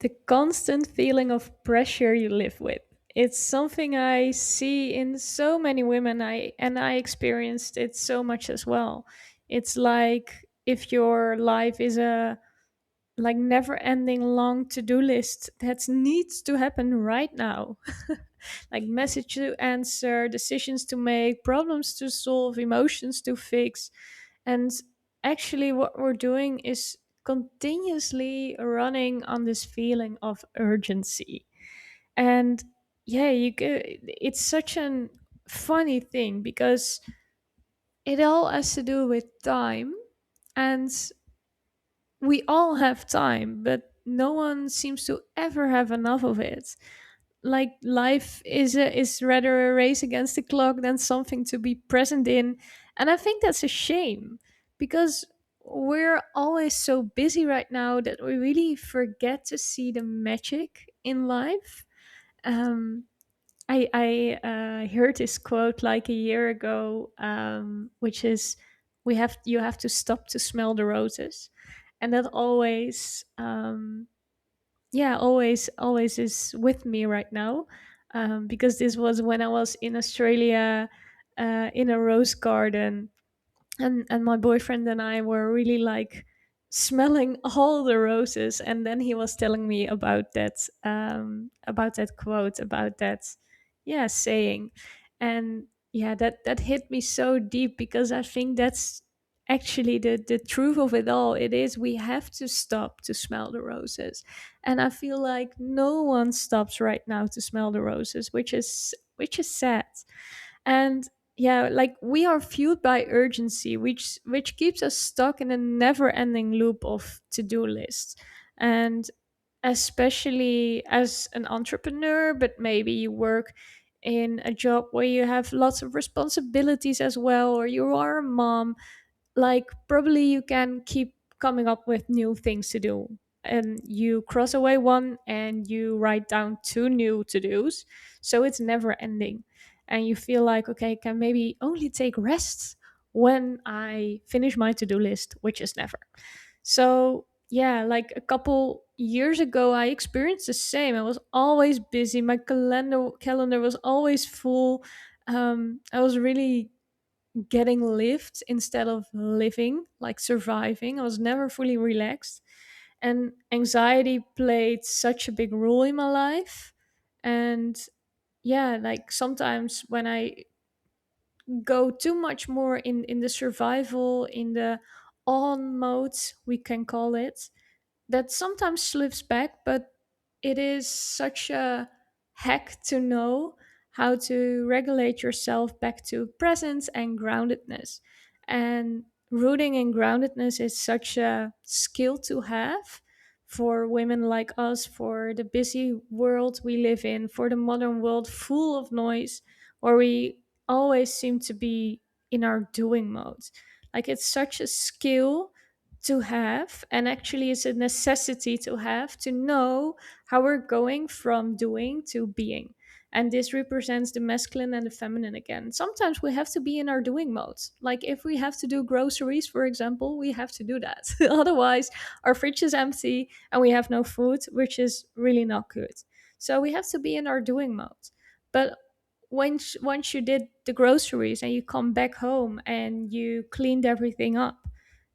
the constant feeling of pressure you live with. It's something I see in so many women. I experienced it so much as well. It's like if your life is a like never ending long to-do list that needs to happen right now. Like message to answer, decisions to make, problems to solve, emotions to fix. And actually what we're doing is continuously running on this feeling of urgency. And yeah, it's such an funny thing because it all has to do with time, and we all have time, but no one seems to ever have enough of it. Like life is rather a race against the clock than something to be present in, and I think that's a shame because we're always so busy right now that we really forget to see the magic in life. Um, I heard this quote like a year ago, which is, "We have you have to stop to smell the roses," and that always always is with me right now, because this was when I was in Australia, in a rose garden, and my boyfriend and I were really like smelling all the roses, and then he was telling me about that quote, about that saying. And yeah, that hit me so deep because I think that's actually the truth of it all. It is, we have to stop to smell the roses, and I feel like no one stops right now to smell the roses, which is sad. And yeah, like we are fueled by urgency, which keeps us stuck in a never-ending loop of to-do lists. And especially as an entrepreneur, but maybe you work in a job where you have lots of responsibilities as well, or you are a mom, like probably you can keep coming up with new things to do, and you cross away one and you write down two new to-dos, so it's never ending. And you feel like, okay, I can maybe only take rests when I finish my to-do list, which is never. So yeah, like a couple years ago I experienced the same. I was always busy, my calendar was always full. I was really getting lived instead of living, like surviving. I was never fully relaxed. And anxiety played such a big role in my life. And yeah, like sometimes when I go too much more in the survival, in the on mode, we can call it, that sometimes slips back, but it is such a hack to know how to regulate yourself back to presence and groundedness. And rooting in groundedness is such a skill to have for women like us, for the busy world we live in, for the modern world full of noise, where we always seem to be in our doing mode. Like it's such a skill to have, and actually it's a necessity to have, to know how we're going from doing to being. And this represents the masculine and the feminine again. Sometimes we have to be in our doing mode, like if we have to do groceries, for example, we have to do that. Otherwise our fridge is empty and we have no food, which is really not good. So we have to be in our doing mode. But once you did the groceries and you come back home and you cleaned everything up,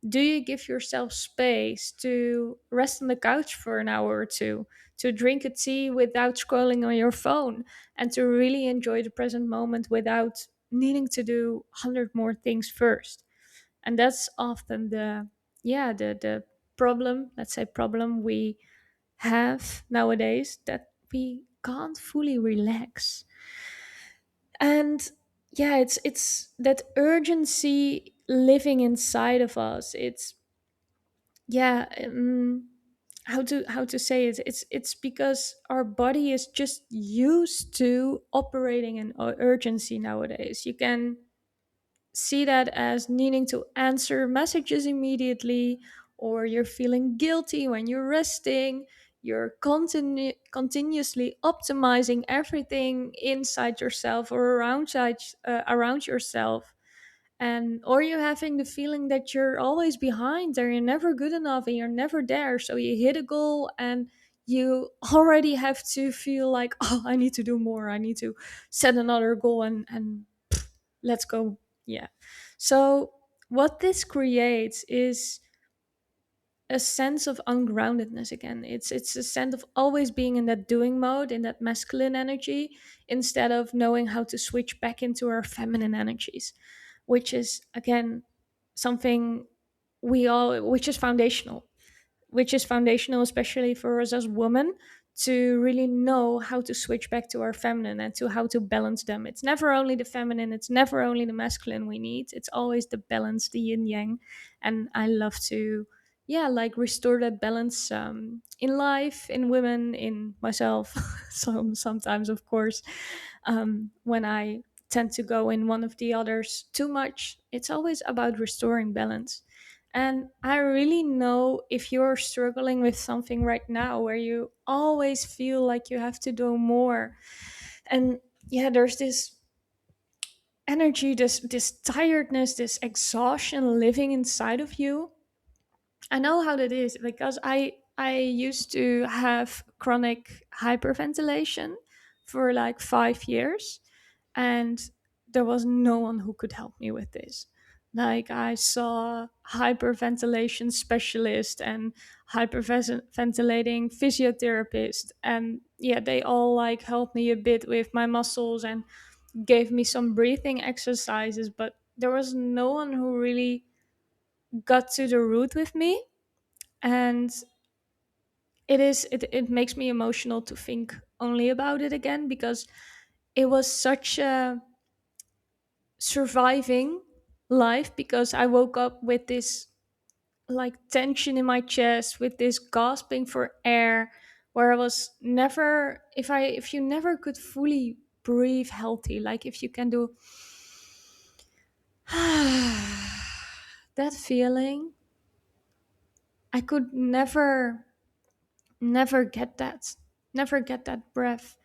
do you give yourself space to rest on the couch for an hour or two, to drink a tea without scrolling on your phone, and to really enjoy the present moment without needing to do 100 more things first? And that's often the problem, let's say problem we have nowadays, that we can't fully relax. And yeah, it's that urgency living inside of us. It's yeah how to say it, it's because our body is just used to operating in urgency nowadays. You can see that as needing to answer messages immediately, or you're feeling guilty when you're resting. You're continuously optimizing everything inside yourself or around yourself. And or you're having the feeling that you're always behind, or you're never good enough and you're never there, so you hit a goal and you already have to feel like, oh, I need to do more, I need to set another goal, and let's go. Yeah. So what this creates is a sense of ungroundedness again. It's a sense of always being in that doing mode, in that masculine energy, instead of knowing how to switch back into our feminine energies, which is again something which is foundational, especially for us as women, to really know how to switch back to our feminine and to how to balance them. It's never only the feminine, it's never only the masculine we need. It's always the balance, the yin yang. And I love to, yeah, like restore that balance in life, in women, in myself. Sometimes, of course, when I tend to go in one of the others too much, it's always about restoring balance. And I really know if you're struggling with something right now where you always feel like you have to do more. And yeah, there's this energy, this tiredness, this exhaustion living inside of you. I know how that is because I used to have chronic hyperventilation for like 5 years, and there was no one who could help me with this. Like I saw hyperventilation specialist and hyperventilating physiotherapist, and yeah, they all like helped me a bit with my muscles and gave me some breathing exercises, but there was no one who really got to the root with me. And it makes me emotional to think only about it again, because it was such a surviving life, because I woke up with this like tension in my chest, with this gasping for air, where I was never, if you never could fully breathe healthy, like if you can do that feeling, I could never get that, never get that breath.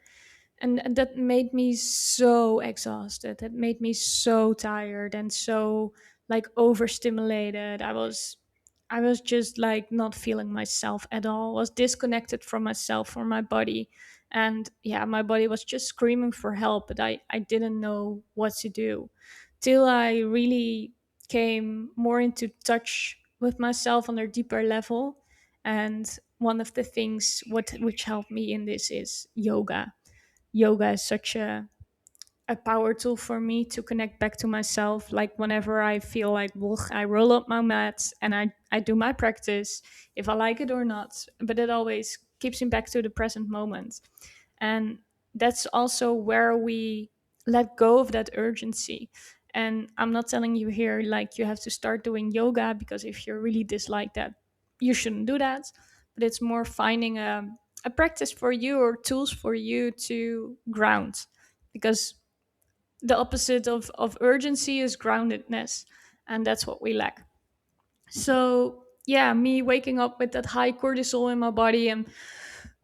And that made me so exhausted, that made me so tired and so like overstimulated. I was just like not feeling myself at all, was disconnected from myself, from my body. And yeah, my body was just screaming for help, but I didn't know what to do, till I really came more into touch with myself on a deeper level. And one of the things which helped me in this is yoga. Yoga is such a power tool for me to connect back to myself. Like whenever I feel like, "Ugh," I roll up my mat and I do my practice, if I like it or not. But it always keeps me back to the present moment. And that's also where we let go of that urgency. And I'm not telling you here like you have to start doing yoga, because if you really dislike that, you shouldn't do that. But it's more finding a practice for you or tools for you to ground, because the opposite of urgency is groundedness, and that's what we lack. So yeah, me waking up with that high cortisol in my body, and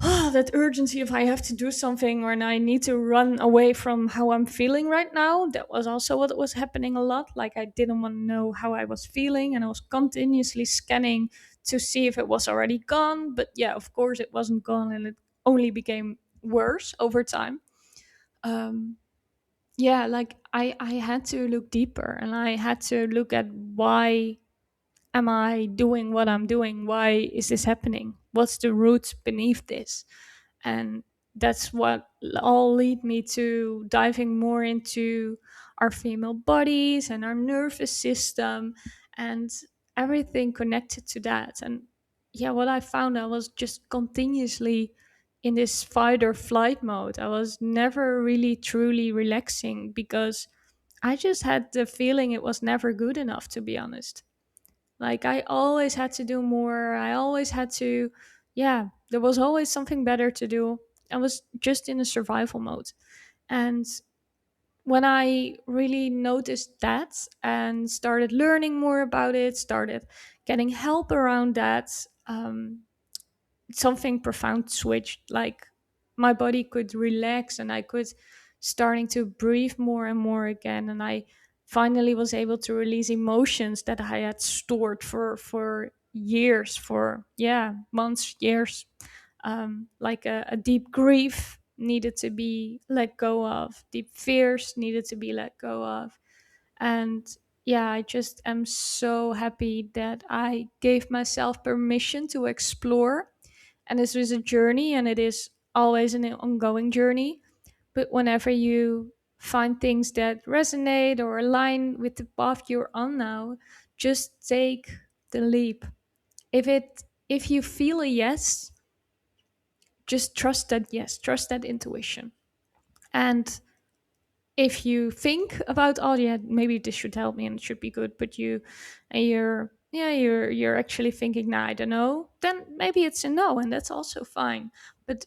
that urgency if I have to do something or I need to run away from how I'm feeling right now, that was also what was happening a lot. Like I didn't want to know how I was feeling, and I was continuously scanning to see if it was already gone. But yeah, of course it wasn't gone, and it only became worse over time. um, yeah, like I had to look deeper, and I had to look at, why am I doing what I'm doing? Why is this happening? What's the root beneath this? And that's what all lead me to diving more into our female bodies and our nervous system and everything connected to that. And yeah, what I found, I was just continuously in this fight or flight mode. I was never really truly relaxing, because I just had the feeling it was never good enough, to be honest. Like I always had to do more. I always had to, yeah, there was always something better to do. I was just in a survival mode. And when I really noticed that and started learning more about it, started getting help around that, something profound switched. Like my body could relax, and I could starting to breathe more and more again. And I finally was able to release emotions that I had stored for years, for yeah, months, years. like a deep grief needed to be let go of, deep fears needed to be let go of. And yeah, I just am so happy that I gave myself permission to explore. And this was a journey, and it is always an ongoing journey. But whenever you find things that resonate or align with the path you're on now, just take the leap. If you feel a yes, just trust that yes, trust that intuition. And if you think about, oh yeah, maybe this should help me and it should be good, but you're actually thinking, nah, I don't know, then maybe it's a no, and that's also fine. But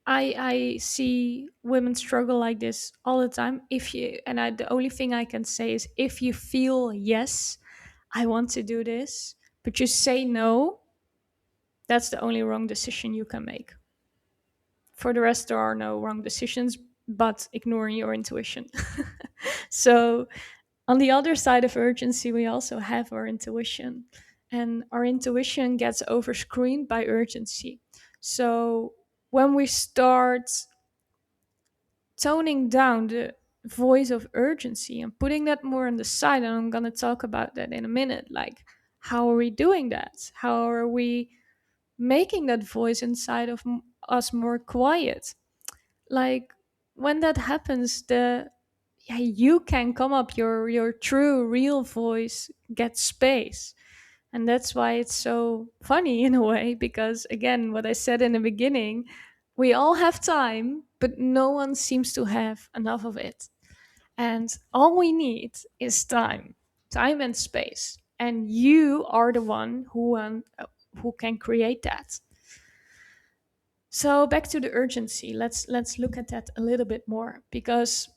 I see women struggle like this all the time. If you and I The only thing I can say is, if you feel yes, I want to do this, but you say no, that's the only wrong decision you can make. For the rest, there are no wrong decisions, but ignoring your intuition. So, on the other side of urgency, we also have our intuition, and our intuition gets overscreened by urgency. So, when we start toning down the voice of urgency and putting that more on the side, and I'm going to talk about that in a minute, like, how are we doing that? How are we making that voice inside of us more quiet? Like, when that happens, the yeah, you can come up, your true real voice gets space. And that's why it's so funny in a way, because again, what I said in the beginning, we all have time, but no one seems to have enough of it. And all we need is time and space, and you are the one who can create that. So back to the urgency. Let's look at that a little bit more, because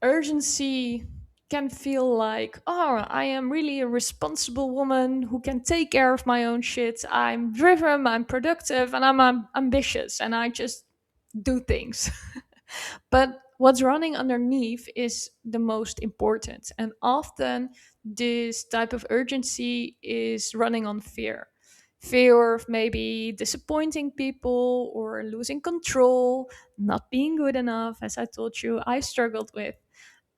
urgency can feel like, oh, I am really a responsible woman who can take care of my own shit. I'm driven, I'm productive, and I'm ambitious, and I just do things. But what's running underneath is the most important. And often this type of urgency is running on fear. Fear of maybe disappointing people or losing control, not being good enough, as I told you, I struggled with.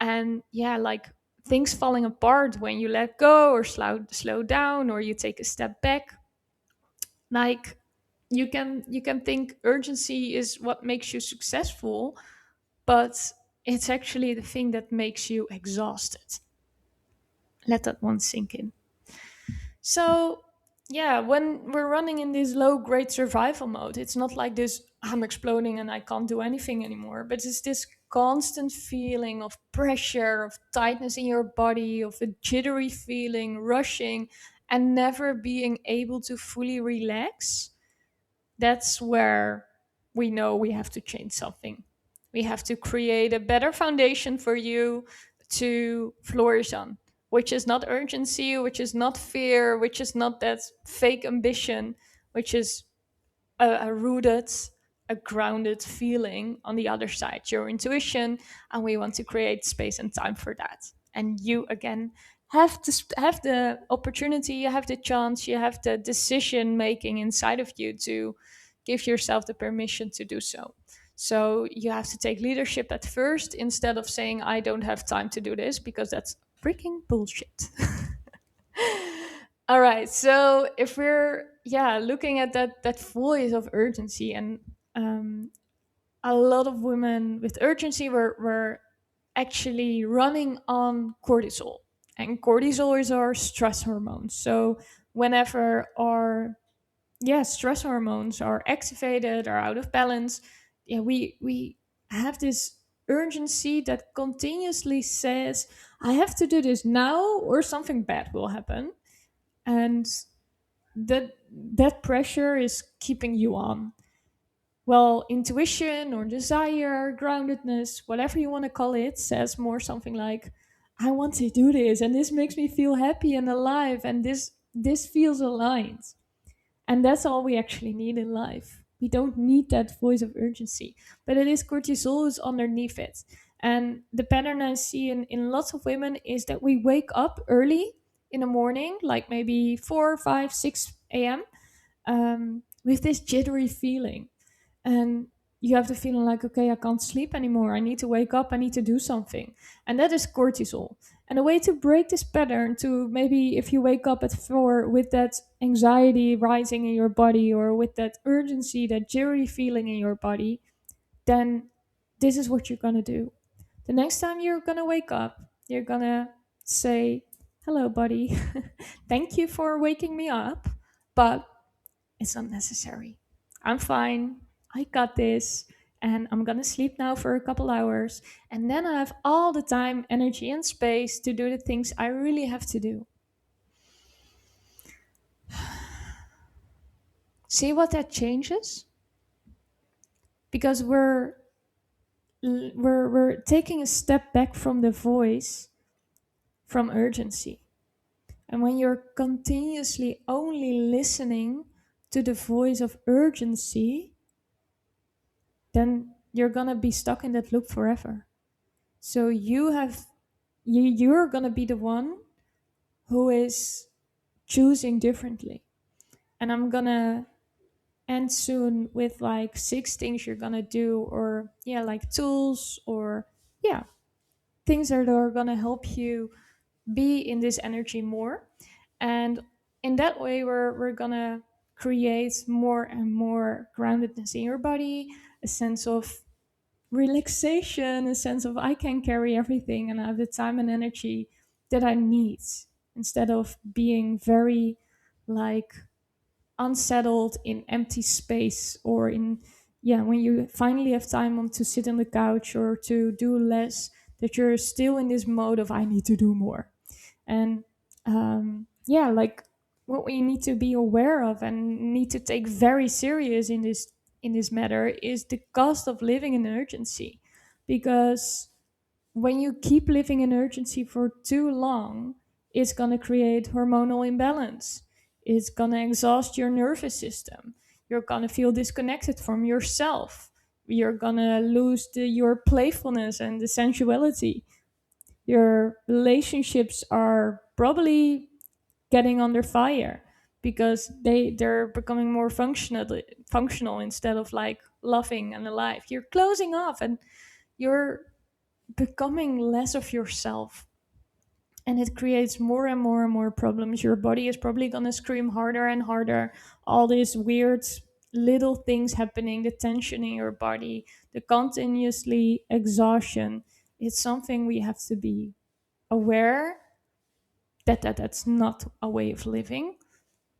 And yeah, like things falling apart when you let go or slow down or you take a step back. Like, you can think urgency is what makes you successful, but it's actually the thing that makes you exhausted. Let that one sink in. So, yeah, when we're running in this low grade survival mode, it's not like this, I'm exploding and I can't do anything anymore, but it's this constant feeling of pressure, of tightness in your body, of a jittery feeling, rushing, and never being able to fully relax. That's where we know we have to change something. We have to create a better foundation for you to flourish on, which is not urgency, which is not fear, which is not that fake ambition, which is a rooted, a grounded feeling on the other side, your intuition. And we want to create space and time for that. And you, again, have the opportunity, you have the chance, you have the decision making inside of you to give yourself the permission to do so. So you have to take leadership at first, instead of saying, I don't have time to do this, because that's freaking bullshit. All right. So if we're, yeah, looking at that voice of urgency, and a lot of women with urgency were actually running on cortisol, and cortisol is our stress hormone. So whenever our, yeah, stress hormones are activated or out of balance, yeah, we have this urgency that continuously says, I have to do this now or something bad will happen. And that pressure is keeping you on. Well, intuition or desire, groundedness, whatever you want to call it, says more something like, I want to do this, and this makes me feel happy and alive, and this feels aligned. And that's all we actually need in life. We don't need that voice of urgency, but it is cortisol is underneath it. And the pattern I see in lots of women is that we wake up early in the morning, like maybe 4, 5, 6 a.m., with this jittery feeling. And you have the feeling like, okay, I can't sleep anymore. I need to wake up. I need to do something. And that is cortisol. And a way to break this pattern, to maybe if you wake up at 4 with that anxiety rising in your body, or with that urgency, that jittery feeling in your body, then this is what you're going to do. The next time you're going to wake up, you're going to say, hello, buddy. Thank you for waking me up, but it's not necessary. I'm fine. I got this. And I'm going to sleep now for a couple hours. And then I have all the time, energy, and space to do the things I really have to do. See what that changes? Because we're taking a step back from the voice, from urgency. And when you're continuously only listening to the voice of urgency, then you're gonna be stuck in that loop forever. So you're gonna be the one who is choosing differently. And I'm gonna end soon with like 6 things you're gonna do, or yeah, like tools, or yeah, things that are gonna help you be in this energy more. And in that way, we're gonna create more and more groundedness in your body, a sense of relaxation, a sense of I can carry everything and I have the time and energy that I need, instead of being very like unsettled in empty space, or in, yeah, when you finally have time to sit on the couch or to do less, that you're still in this mode of I need to do more. And yeah, like what we need to be aware of and need to take very serious in this matter is the cost of living in urgency. Because when you keep living in urgency for too long, it's going to create hormonal imbalance. It's going to exhaust your nervous system. You're going to feel disconnected from yourself. You're going to lose your playfulness and the sensuality. Your relationships are probably getting under fire because they're becoming more functional instead of like loving and alive. You're closing off and you're becoming less of yourself, and it creates more and more and more problems. Your body is probably going to scream harder and harder. All these weird little things happening, the tension in your body, the continuously exhaustion. It's something we have to be aware that's not a way of living,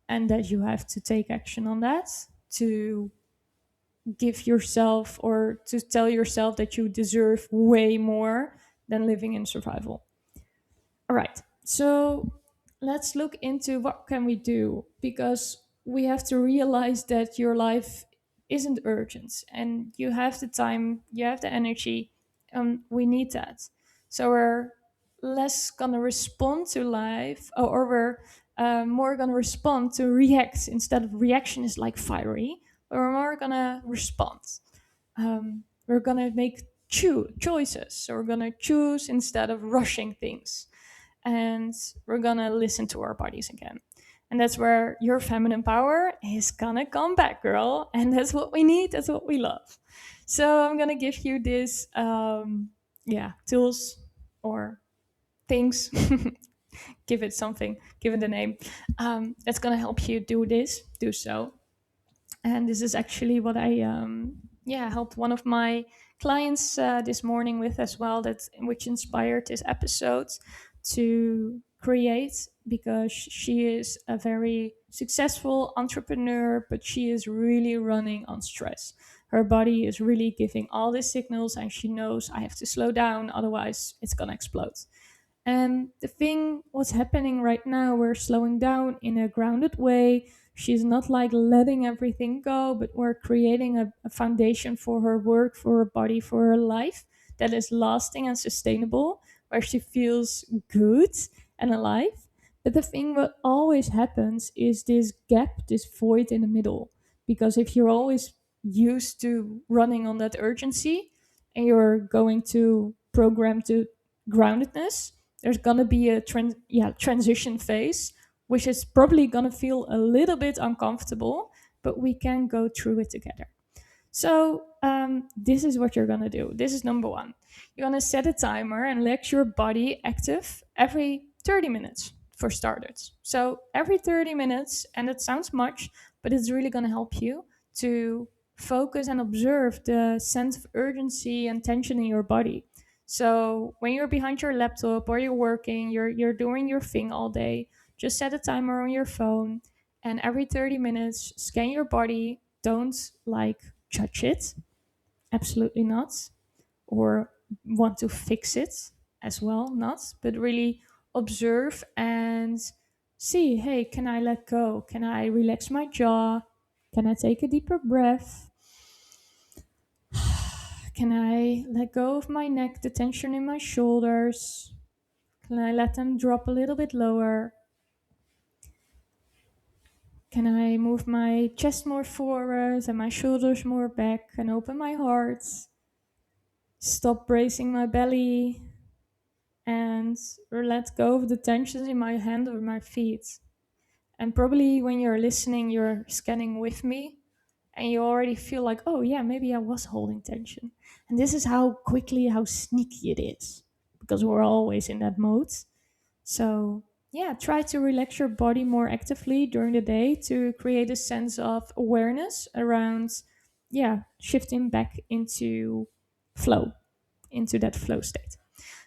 and that you have to take action on that, to give yourself or to tell yourself that you deserve way more than living in survival. All right. So let's look into what can we do, because we have to realize that your life isn't urgent and you have the time, you have the energy, and we need that. So we're less gonna respond to life, or we're more gonna respond to react, instead of reaction is like fiery. We're more gonna respond. We're gonna make choices. So we're gonna choose instead of rushing things, and we're gonna listen to our bodies again. And that's where your feminine power is gonna come back, girl. And that's what we need, that's what we love. So I'm gonna give you this yeah, tools or things. Give it something, give it a name. That's gonna help you do so. And this is actually what I yeah, helped one of my clients this morning with as well, that which inspired this episode to create, because she is a very successful entrepreneur, but she is really running on stress. Her body is really giving all these signals, and she knows I have to slow down, otherwise it's gonna explode. And the thing what's happening right now, we're slowing down in a grounded way. She's not like letting everything go, but we're creating a foundation for her work, for her body, for her life that is lasting and sustainable, where she feels good and alive. But the thing what always happens is this gap, this void in the middle. Because if you're always used to running on that urgency and you're going to program to groundedness, there's gonna be a transition phase, which is probably gonna feel a little bit uncomfortable. but we can go through it together. So, this is what you're gonna do. This is number one. You're gonna set a timer and let your body active every 30 minutes for starters. So, every 30 minutes, and it sounds much, but it's really gonna help you to focus and observe the sense of urgency and tension in your body. So, when you're behind your laptop or you're working, you're doing your thing all day, just set a timer on your phone and every 30 minutes scan your body. Don't like judge it, absolutely not, or want to fix it as well, not, but really observe and see, hey, can I let go? Can I relax my jaw? Can I take a deeper breath? Can I let go of my neck, the tension in my shoulders? Can I let them drop a little bit lower? Can I move my chest more forward and my shoulders more back and open my heart? Stop bracing my belly and let go of the tensions in my hand or my feet. And probably when you're listening, you're scanning with me and you already feel like, oh, yeah, maybe I was holding tension. And this is how quickly, how sneaky it is because we're always in that mode. So, yeah, try to relax your body more actively during the day to create a sense of awareness around, yeah, shifting back into flow, into that flow state.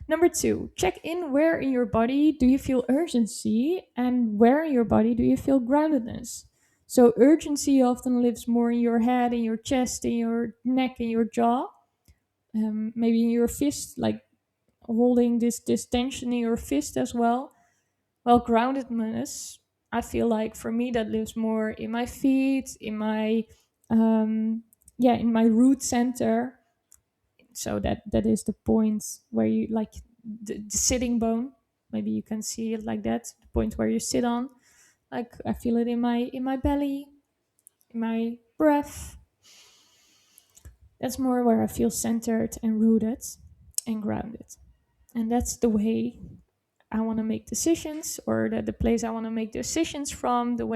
Number two, check in where in your body do you feel urgency and where in your body do you feel groundedness. So, urgency often lives more in your head, in your chest, in your neck, in your jaw, maybe in your fist, like holding this tension in your fist as well. Well, groundedness, I feel like for me that lives more in my feet, in my in my root center. So that is the point where you like the sitting bone. Maybe you can see it like that. The point where you sit on. Like I feel it in my belly, in my breath. That's more where I feel centered and rooted and grounded. And that's the way I want to make decisions, or the place I want to make decisions from, the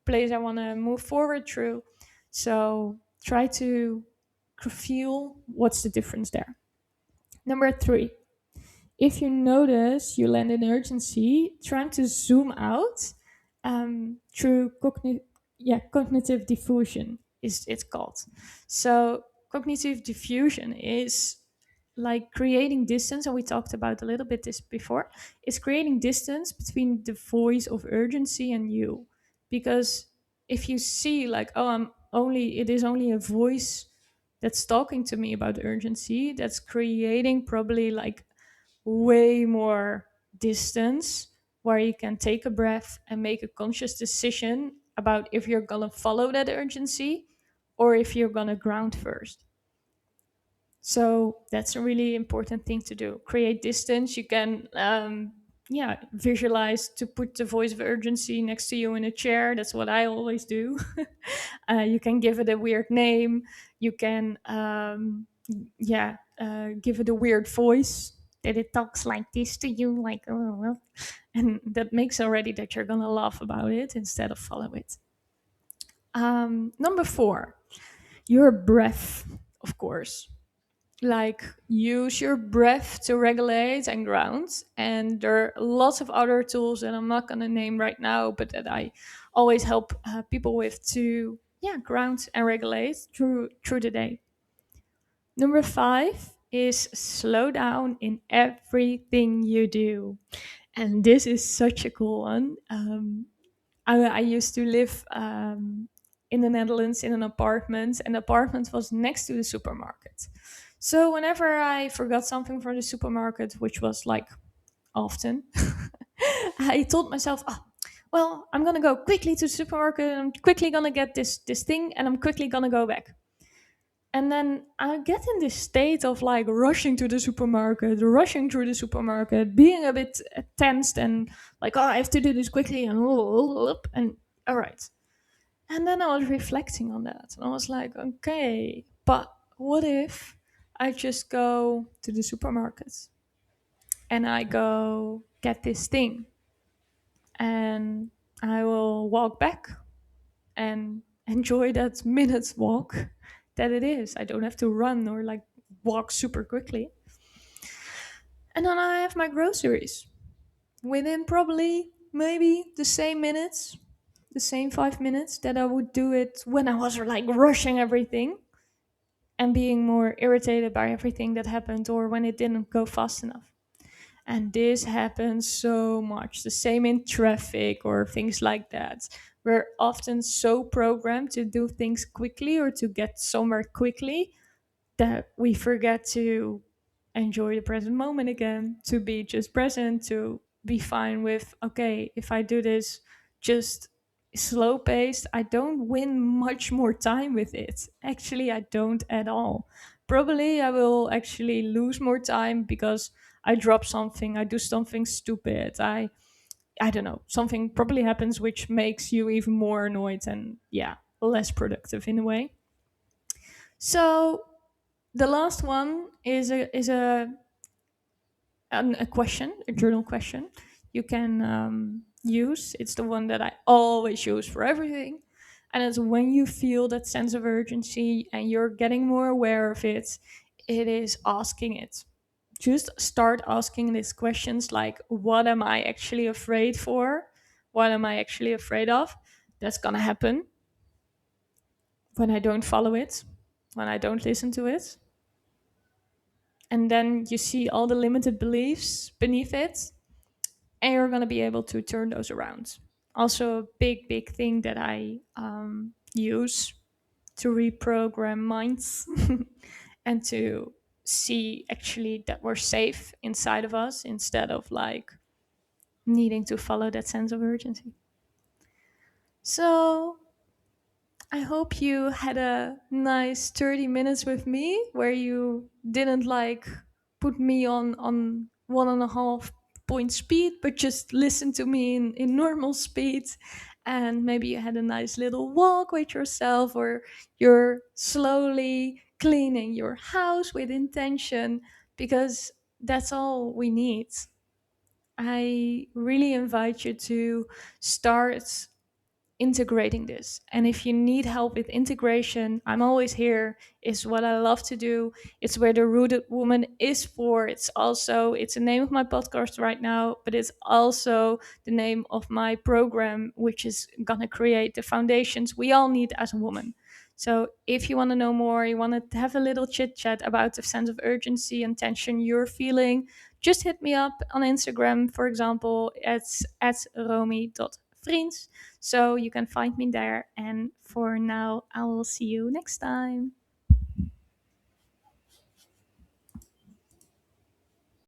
place I want to move forward through. So try to feel what's the difference there. Number three, if you notice you land in urgency, trying to zoom out through cognitive diffusion is it's called. So cognitive diffusion is like creating distance, and we talked about a little bit this before. It's creating distance between the voice of urgency and you, because if you see like, oh, it is only a voice that's talking to me about urgency, that's creating probably like way more distance where you can take a breath and make a conscious decision about if you're gonna follow that urgency or if you're gonna ground first. So that's a really important thing to do. Create distance. You can, visualize to put the voice of urgency next to you in a chair. That's what I always do. You can give it a weird name. You can, give it a weird voice that it talks like this to you, like, oh, well. And that makes already that you're gonna laugh about it instead of follow it. Number four, your breath, of course. Like use your breath to regulate and ground, and there are lots of other tools that I'm not going to name right now, but that I always help people with to ground and regulate through the day. Number five is slow down in everything you do, and this is such a cool one. I used to live in the Netherlands in an apartment, and the apartment was next to the supermarket. So whenever I forgot something from the supermarket, which was like often, I told myself, oh, well, I'm gonna go quickly to the supermarket. And I'm quickly gonna get this thing, and I'm quickly gonna go back. And then I get in this state of like rushing to the supermarket, rushing through the supermarket, being a bit tensed and like, oh, I have to do this quickly and all right. And then I was reflecting on that and I was like, okay, but what if I just go to the supermarket and I go get this thing and I will walk back and enjoy that minutes walk that it is. I don't have to run or like walk super quickly. And then I have my groceries within probably maybe the same minutes, the same 5 minutes that I would do it when I was like rushing everything and being more irritated by everything that happened or when it didn't go fast enough. And this happens so much. The same in traffic or things like that. We're often so programmed to do things quickly or to get somewhere quickly that we forget to enjoy the present moment again, to be just present, to be fine with, okay, if I do this just slow paced, I don't win much more time with it. Actually, I don't at all. Probably I will actually lose more time because I drop something, I do something stupid, I don't know, something probably happens which makes you even more annoyed and yeah, less productive in a way. So the last one is a question, a journal question you can use. It's the one that I always use for everything, and it's when you feel that sense of urgency and you're getting more aware of it. It is asking it. Just start asking these questions like, "What am I actually afraid for? What am I actually afraid of? That's gonna happen when I don't follow it, when I don't listen to it." And then you see all the limited beliefs beneath it, and you're going to be able to turn those around. Also, a big thing that I use to reprogram minds and to see actually that we're safe inside of us instead of like needing to follow that sense of urgency. So I hope you had a nice 30 minutes with me where you didn't like put me on 1.5 point speed, but just listen to me in normal speed. And maybe you had a nice little walk with yourself, or you're slowly cleaning your house with intention, because that's all we need. I really invite you to start integrating this. And if you need help with integration, I'm always here. It's what I love to do. It's where the rooted woman is for. It's the name of my podcast right now, but it's also the name of my program, which is gonna create the foundations we all need as a woman. So if you want to know more, you want to have a little chit chat about the sense of urgency and tension you're feeling, just hit me up on Instagram, for example. It's at romy.vriends. So you can find me there. And for now, I will see you next time.